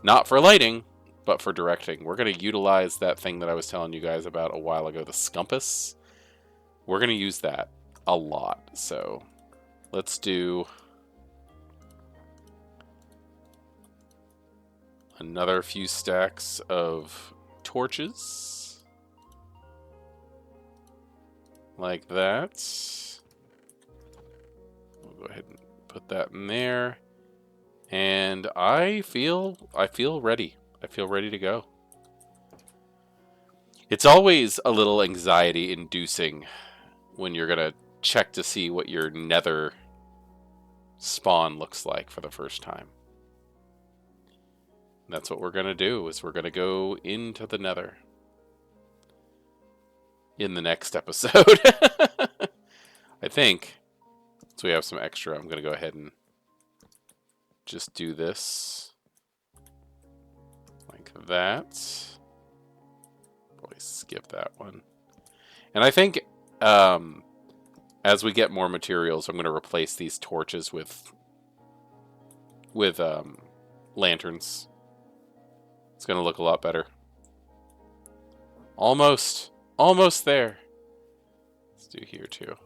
Not for lighting, but for directing. We're gonna utilize that thing that I was telling you guys about a while ago, the scumpass. We're gonna use that a lot. So let's do another few stacks of torches. Like that. We'll go ahead and put that in there. And I feel ready. I feel ready to go. It's always a little anxiety inducing when you're gonna check to see what your nether spawn looks like for the first time. And that's what we're gonna do, is we're gonna go into the nether in the next episode. I think, so we have some extra, I'm gonna go ahead and just do this like that. Probably skip that one. And I think as we get more materials, I'm going to replace these torches with lanterns. It's going to look a lot better. Almost there. Let's do here too.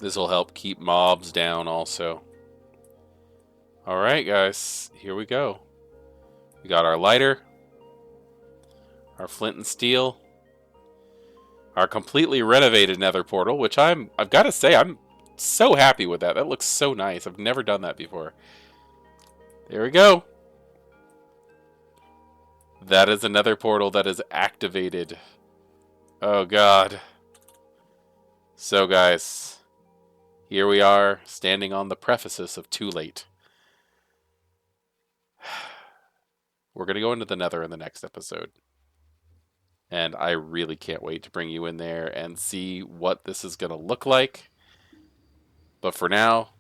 This will help keep mobs down also. Alright guys, here we go. We got our lighter, our flint and steel, our completely renovated nether portal, which I've got to say, I'm so happy with that. That looks so nice. I've never done that before. There we go. That is another portal that is activated. Oh god. So guys, here we are, standing on the precipice of too late. We're going to go into the nether in the next episode. And I really can't wait to bring you in there and see what this is going to look like. But for now,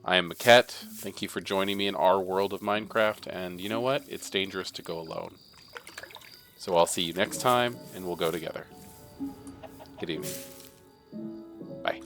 I am Maquette. Thank you for joining me in our world of Minecraft. And you know what? It's dangerous to go alone. So I'll see you next time, and we'll go together. Good evening. Bye.